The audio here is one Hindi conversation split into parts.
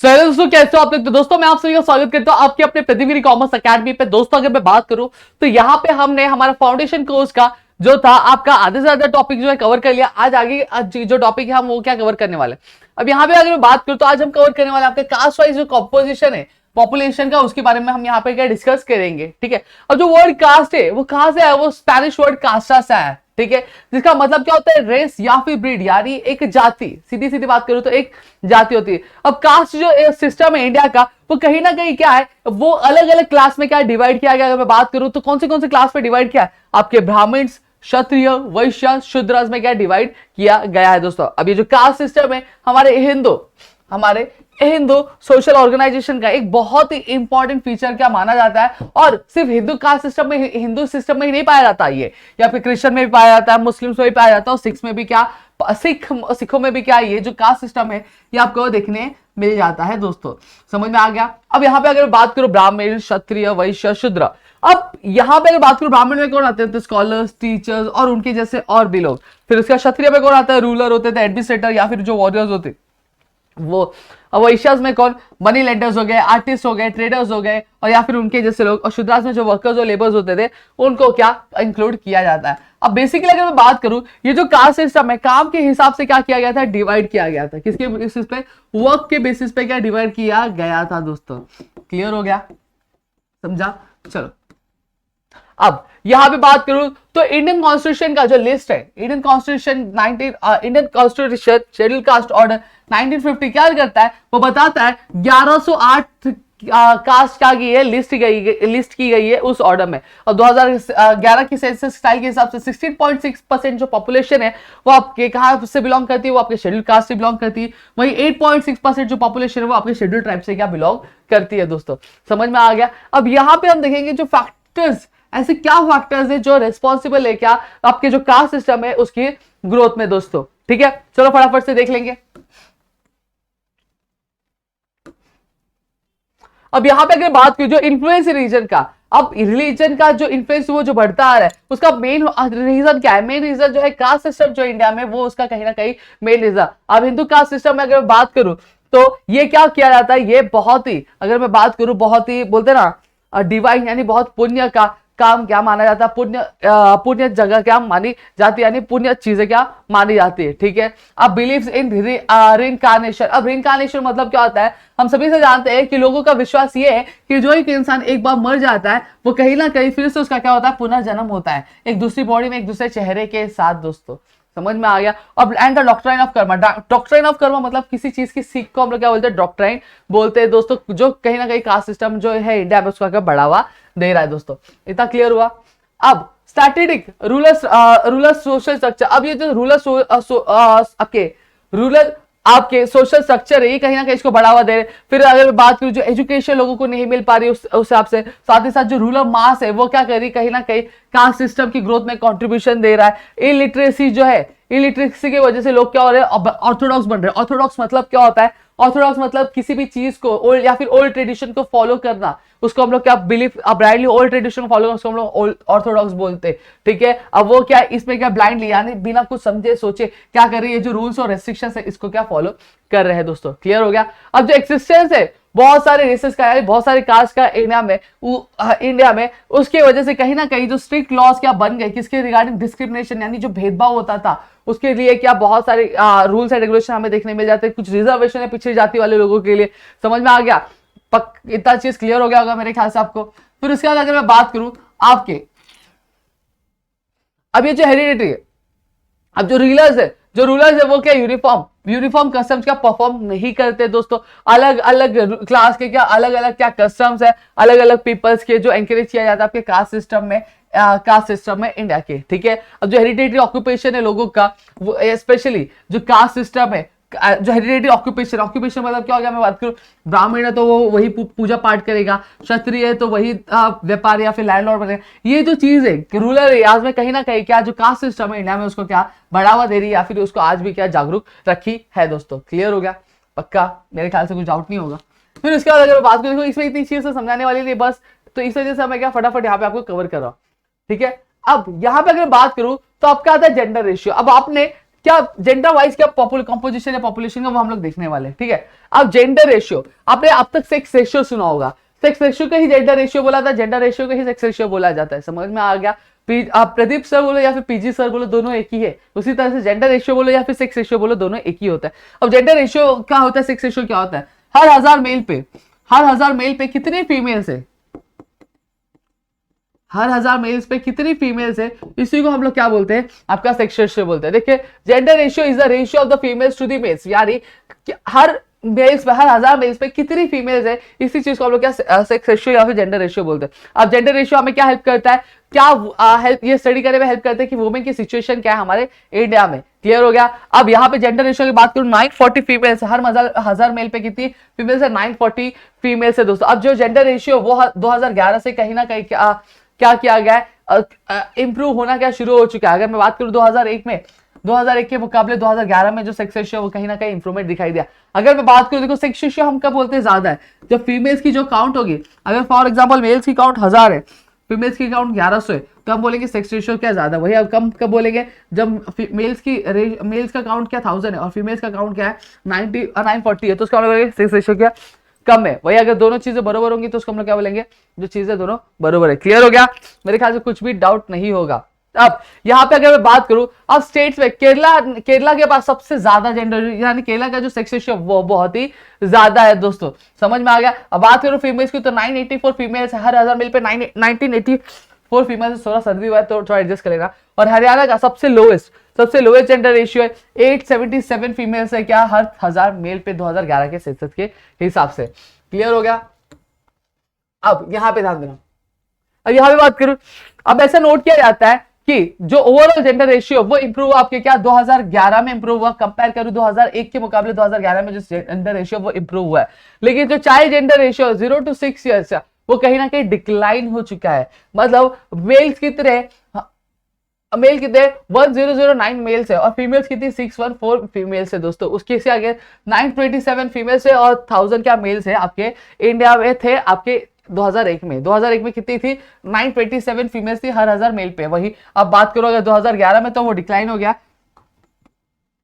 दोस्तों कैसे हो आप लोग। तो दोस्तों मैं आप सभी का स्वागत करता हूं आपके अपने प्रतिवीर कॉमर्स एकेडमी पे। दोस्तों अगर मैं बात करूं तो यहाँ पे हमने हमारा फाउंडेशन कोर्स का जो था आपका आधे से ज्यादा टॉपिक जो है कवर कर लिया। आज आगे जो टॉपिक है हम वो क्या कवर करने वाले। अब यहाँ पे अगर मैं बात करूं तो आज हम कवर करने वाले आपके कास्ट वाइज जो कॉम्पोजिशन है पॉपुलेशन का, उसके बारे में हम यहाँ पे क्या डिस्कस करेंगे। ठीक है। अब जो वर्ड कास्ट है वो कहां से आया, वो स्पेनिश वर्ड कास्टा से आया। ठीक है। जिसका मतलब क्या होता है, रेस या फिर ब्रीड, यानी एक जाति। सीधी सीधी बात करूं तो एक जाति होती है। अब कास्ट जो सिस्टम है इंडिया का, वो कहीं ना कहीं क्या है, वो अलग अलग क्लास में क्या डिवाइड किया गया। अगर मैं बात करूं तो कौन से क्लास में डिवाइड किया है, आपके ब्राह्मण्स, क्षत्रिय, वैश्य, शूद्र में क्या डिवाइड किया गया है। दोस्तों अब ये जो कास्ट सिस्टम है हमारे हिंदू सोशल ऑर्गेनाइजेशन का एक बहुत ही इंपॉर्टेंट फीचर क्या माना जाता है। और सिर्फ हिंदू कास्ट सिस्टम में, हिंदू सिस्टम में ही नहीं पाया जाता ये, या फिर क्रिश्चियन में भी पाया जाता है, मुस्लिम्स में भी पाया जाता है, और सिक्स में भी क्या, सिखों में भी क्या, ये जो कास्ट सिस्टम है ये आपको देखने मिल जाता है। दोस्तों समझ में आ गया। अब यहाँ पे अगर बात करो ब्राह्मण, क्षत्रिय, वैश्य, शूद्र, अब यहाँ पे अगर बात करो ब्राह्मण में कौन आते हैं, तो स्कॉलर्स, टीचर्स और उनके जैसे और भी लोग। फिर उसका क्षत्रिय में कौन आता है, रूलर होते थे, एडमिनिस्ट्रेटर या फिर जो वॉरियर्स होते वो। अब वैश्यास में कौन, मनी लेंडर्स हो गए, आर्टिस्ट हो गए, ट्रेडर्स हो गए, और या फिर उनके जैसे लोग। और शूद्रास में जो वर्कर्स और लेबर्स होते थे उनको क्या इंक्लूड किया जाता है। अब बेसिकली अगर मैं बात करूं, ये जो कास्ट सिस्टम है काम के हिसाब से क्या किया गया था, डिवाइड किया गया था। किसके बेसिस पे, वर्क के बेसिस पे क्या डिवाइड किया गया था। दोस्तों क्लियर हो गया, समझा। चलो अब यहां पे बात करूं तो इंडियन कॉन्स्टिट्यूशन का जो लिस्ट है, Indian constitution schedule caste order 1950 क्या करता है, वो बताता है 1108 कास्ट क्या की है, लिस्ट की गई है उस ऑर्डर में। और 2011 की सेंसस स्टाइल के हिसाब से 16.6% जो पॉपुलेशन है वो आपके कहां से बिलोंग करती है, वो आपके शेड्यूल कास्ट से बिलोंग करती है। वहीं 8.6% जो पॉपुलेशन है वो आपके शेड्यूल ट्राइब से क्या बिलोंग करती है। दोस्तों समझ में आ गया। अब यहां पे हम देखेंगे जो फैक्टर्स, ऐसे क्या फैक्टर्स है जो रेस्पॉन्सिबल है क्या आपके जो कास्ट सिस्टम है उसकी ग्रोथ में। दोस्तों ठीक है, चलो फटाफट से देख लेंगे। अब यहां पे अगर बात की जो इन्फ्लुएंस रीजन का, अब रिलीजन का जो इन्फ्लुएंस वो जो बढ़ता आ रहा है उसका मेन रीजन क्या है, मेन रीजन जो है कास्ट सिस्टम जो इंडिया में, वो उसका कहीं ना कहीं मेन रीजन। अब हिंदू कास्ट सिस्टम में अगर बात करूं तो ये क्या किया जाता है, ये बहुत ही, अगर मैं बात करूं बहुत ही बोलते ना डिवाइन, यानी बहुत पुण्य का काम क्या माना जाता है, पुण्य जगह क्या मानी जाती है, यानी पुण्य चीजें क्या मानी जाती है। ठीक है। अब बिलीव्स इन रिइंकार्नेशन। अब रिइंकार्नेशन मतलब क्या होता है, हम सभी से जानते हैं कि लोगों का विश्वास ये है कि जो एक इंसान एक बार मर जाता है वो कहीं ना कहीं फिर से उसका क्या होता है, पुनर्जन्म होता है एक दूसरी बॉडी में, एक दूसरे चेहरे के साथ। दोस्तों समझ में आ गया। अब and the doctrine of Karma, doctrine of Karma मतलब किसी चीज की सीख को हम लोग क्या बोलते हैं, डॉक्ट्राइन बोलते हैं। दोस्तों जो कहीं ना कहीं कास्ट सिस्टम जो है इंडिया में उसका क्या बढ़ावा दे रहा है। दोस्तों इतना क्लियर हुआ। अब स्टैटिस्टिक रूलर सोशल स्ट्रक्चर। अब ये जो रूलर आपके सोशल स्ट्रक्चर है ये कहीं ना कहीं इसको बढ़ावा दे रहे। फिर अगर बात करूं जो एजुकेशन लोगों को नहीं मिल पा रही उस हिसाब से, साथ ही साथ जो रूरल मास है वो क्या कर रही, कहीं ना कहीं कास्ट सिस्टम की ग्रोथ में कंट्रीब्यूशन दे रहा है। इलिटरेसी जो है, इलिटरेसी की वजह से लोग क्या हो रहे हैं, ऑर्थोडॉक्स बन रहे हैं। ऑर्थोडॉक्स मतलब क्या होता है, ऑर्थोडॉक्स मतलब किसी भी चीज को ओल्ड या फिर ओल्ड ट्रेडिशन को फॉलो करना, उसको हम लोग क्या बिलीव, ब्लाइंडली ओल्ड ट्रेडिशन को फॉलो करना, उसको हम लोग ऑर्थोडॉक्स बोलते हैं। ठीक है। अब वो क्या इसमें क्या ब्लाइंडली यानी बिना कुछ समझे सोचे क्या कर रही है, जो रूल्स और रेस्ट्रिक्शंस है इसको क्या फॉलो कर रहे हैं। दोस्तों क्लियर हो गया। अब जो एक्सिस्टेंस है बहुत सारे रेसेस का, यानी बहुत सारे कास्ट का इंडिया में उसके वजह से कहीं ना कहीं जो स्ट्रिक्ट लॉज क्या बन गए किसके रिगार्डिंग डिस्क्रिमिनेशन, यानी जो भेदभाव होता था उसके लिए क्या बहुत सारे रूल्स एंड रेगुलेशन हमें देखने मिल जाते हैं। कुछ रिजर्वेशन है पिछड़ी जाति वाले लोगों के लिए। समझ में आ गया, इतना चीज क्लियर हो गया होगा मेरे ख्याल से आपको। फिर उसके बाद अगर मैं बात करूं आपके, अब ये जो हेरिडिटी है, अब जो रूलर्स है वो क्या यूनिफॉर्म कस्टम्स क्या परफॉर्म नहीं करते। दोस्तों अलग अलग क्लास के क्या अलग अलग क्या कस्टम्स है, अलग अलग पीपल्स के जो एनकरेज किया जाता है आपके कास्ट सिस्टम में इंडिया के। ठीक है। अब जो हेरिडिटरी ऑक्यूपेशन है लोगों का, वो स्पेशली जो कास्ट सिस्टम है, जो हेरिडिटरी ऑक्यूपेशन मतलब क्या हो गया, मैं बात करूं ब्राह्मण है तो वो वही पूजा पाठ करेगा, क्षत्रिय है तो वही व्यापारी या फिर लैंडलॉर्ड बनेगा। ये जो चीज है रूरल एरियाज में कहीं ना कहीं क्या जो कास्ट सिस्टम है इंडिया में उसको क्या बढ़ावा दे रही है, या फिर उसको आज भी क्या जागरूक रखी है। दोस्तों क्लियर हो गया, पक्का मेरे ख्याल से कुछ डाउट नहीं होगा। फिर उसके बाद अगर बात करें इसमें इतनी चीज से समझाने वाली नहीं बस, तो इस वजह से मैं क्या फटाफट यहाँ पे आपको कवर कर रहा हूं। ठीक है। अब यहां पे अगर बात करूं तो आपका आता है जेंडर रेशियो। अब आपने क्या जेंडर वाइज क्या कॉम्पोजिशन है पॉपुलेशन का, वो हम लोग देखने वाले हैं, ठीक है। अब जेंडर रेशियो, आपने अब तक सेक्स रेशियो सुना होगा, सेक्स रेशियो का ही जेंडर रेशियो बोला था, जेंडर रेशियो का ही सेक्स रेशियो बोला जाता है, समझ में आ गया। आप प्रदीप सर बोलो या फिर पीजी सर बोलो, दोनों एक ही है। उसी तरह से जेंडर रेशियो बोलो या फिर सेक्स रेशियो बोलो, दोनों एक ही होता है। अब जेंडर रेशियो क्या होता है, सेक्स रेशियो क्या होता है, हर 1000 मेल पे कितने फीमेल्स है, हर 1000 मेल्स पे कितनी फीमेल्स है, इसी को हम लोग क्या बोलते हैं, आपका सेक्स रेशियो बोलते हैं। देखिए gender ratio is the ratio of the females to the males, यानी हर मेल्स पे, हर 1000 मेल्स पे कितनी फीमेल्स है, इसी चीज को हम लोग क्या सेक्स रेशियो या फिर जेंडर रेशियो बोलते हैं। अब जेंडर रेशियो हमें क्या हेल्प करता है, क्या हेल्प ये स्टडी करने में हेल्प करता है कि वुमेन की सिचुएशन क्या है हमारे इंडिया में, क्लियर हो गया। अब यहाँ पे जेंडर रेशियो की बात करूं, 940 फीमेल्स, हर 1000 मेल पे कितनी फीमेल्स है, 940 फीमेल्स है दोस्तों। अब जो जेंडर रेशियो वो 2011 से कहीं ना कहीं क्या किया गया है, इंप्रूव होना क्या शुरू हो चुका है। अगर मैं बात करूं 2001 के मुकाबले 2011 में जो सेक्स रेशियो वो कहीं ना कहीं इंप्रूवमेंट दिखाई दिया। अगर मैं बात करूं, देखो सेक्स रेशियो हम कब बोलते हैं ज्यादा है, जब फीमेल्स की जो काउंट होगी, अगर फॉर एग्जांपल मेल्स की काउंट 1000 है, फीमेल्स की काउंट 1100 है, तो हम बोलेंगे सेक्स रेशियो क्या ज्यादा, वही अब कम कब बोलेंगे, जब मेल्स का काउंट क्या 1000 है और फीमेल्स का काउंट क्या है 940 है, तो उसका हम बोलेंगे सेक्स रेशियो क्या कम है। वही अगर दोनों चीजें बराबर होंगी तो उसको हम लोग क्या बोलेंगे, जो चीजें दोनों बराबर है। क्लियर हो गया, मेरे ख्याल से कुछ भी डाउट नहीं होगा। अब यहाँ पे अगर मैं बात करूं, अब स्टेट्स में केरला के पास सबसे ज्यादा जेंडर, यानी केरला का जो सेक्स रेशियो वो बहुत ही ज्यादा है दोस्तों, समझ में आ गया। अब बात करूं फीमेल्स की तो 984 फीमेल्स है, हर 1000 मेल पे 1984 फीमेल्स, थोड़ा सर्दी हुआ है तो थोड़ा एडजस्ट करेगा। और हरियाणा का सबसे लोएस्ट जेंडर रेशियो है, 877 फीमेल्स है क्या, हर 1000 मेल पे 2011 के सेंसस के हिसाब से। क्लियर हो गया। अब यहां पे ध्यान देना, अब यहां पे बात करूं, अब ऐसा नोट किया जाता है कि जो ओवरऑल जेंडर रेशियो वो इंप्रूव आपके क्या 2011 में इंप्रूव हुआ, कंपेयर करूं 2001 के मुकाबले 2011 में जो जेंडर रेशियो वो इंप्रूव हुआ है। लेकिन जो child gender ratio 0 to 6 years वो कहीं ना कहीं डिक्लाइन हो चुका है। मतलब मेल्स कितने 1009 मेल्स है और फीमेल्स कितनी 614 फीमेल्स है दोस्तों। उसके से आगे 927 फीमेल्स है और 1000 क्या मेल्स है आपके इंडिया में थे आपके 2001 में कितनी थी 927 फीमेल्स थी हर 1000 मेल पे। वही अब बात करो अगर 2011 में तो वो डिक्लाइन हो गया,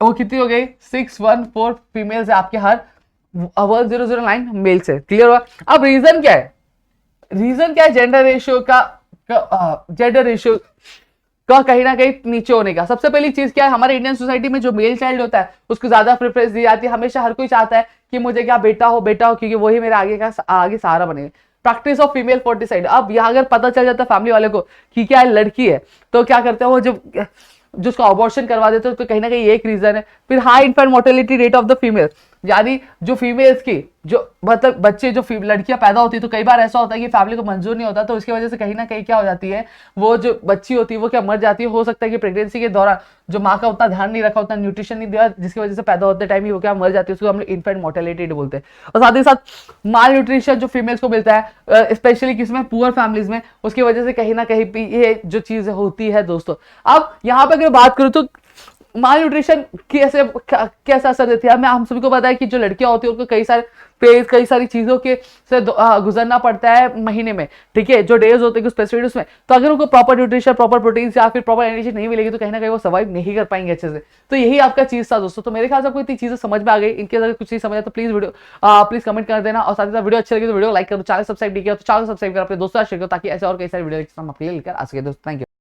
वो कितनी हो गई 614 फीमेल्स है आपके हर 1009 मेल्स है। क्लियर हुआ। अब रीजन क्या है जेंडर रेशियो का कहीं ना कहीं नीचे होने का। सबसे पहली चीज क्या है, हमारे इंडियन सोसाइटी में जो मेल चाइल्ड होता है उसको ज्यादा प्रेफरेंस दी जाती है। हमेशा हर कोई चाहता है कि मुझे क्या बेटा हो क्योंकि वही मेरा आगे सहारा बने। प्रैक्टिस ऑफ फीमेल फोर्टिसाइड, अब यहाँ अगर पता चल जाता है फैमिली वाले को कि क्या लड़की है तो क्या करते हैं वो जो उसको अबॉर्शन करवा देते हैं, तो कहीं ना कहीं एक रीजन है। फिर high infant mortality rate of the female, यानी जो फीमेल्स की जो मतलब बच्चे जो लड़कियां पैदा होती है तो कई बार ऐसा होता है कि फैमिली को मंजूर नहीं होता, तो उसकी वजह से कहीं ना कहीं क्या हो जाती है वो जो बच्ची होती है वो क्या मर जाती है। हो सकता है कि प्रेगनेंसी के दौरान जो माँ का उतना ध्यान नहीं रखा, उतना न्यूट्रिशन नहीं दिया, जिसकी वजह से पैदा होते टाइम ही वो क्या मर जाती है। उसको हम लोग इन्फेंट मोर्टेलिटी बोलते हैं। और साथ ही साथ माल न्यूट्रिशन जो फीमेल्स को मिलता है स्पेशली किसमें पुअर फैमिलीज में, उसकी वजह से कहीं ना कहीं भी ये जो चीज होती है दोस्तों। अब यहाँ पे अगर बात करूँ तो माल न्यूट्रिशन कैसे असर देती है, हम सभी को पता है कि जो लड़कियां होती है उनको कई सारी चीजों के से गुजरना पड़ता है महीने में, ठीक है, जो डेज होते हैं स्पेसिफिक उसमें। तो अगर उनको प्रॉपर न्यूट्रिशन, प्रॉपर प्रोटीन या फिर प्रॉपर एनर्जी नहीं मिलेगी तो कहीं ना कहीं वो सर्वाइव नहीं कर पाएंगे अच्छे से। तो यही आपका चीज था दोस्तों। तो मेरे ख्याल से आपको इतनी चीजें समझ में आ गई। इनके अगर कुछ नहीं समझ आया तो प्लीज कमेंट कर देना। और साथ ही साथ वीडियो अच्छी लगी तो वीडियो लाइक करो, चैनल सब्सक्राइब नहीं किया तो चैनल सब्सक्राइब कर अपने दोस्तों शेयर करो, ताकि ऐसे और कई सारे वीडियो हम आपके लिए लेकर आ सके दोस्तों। Thank you.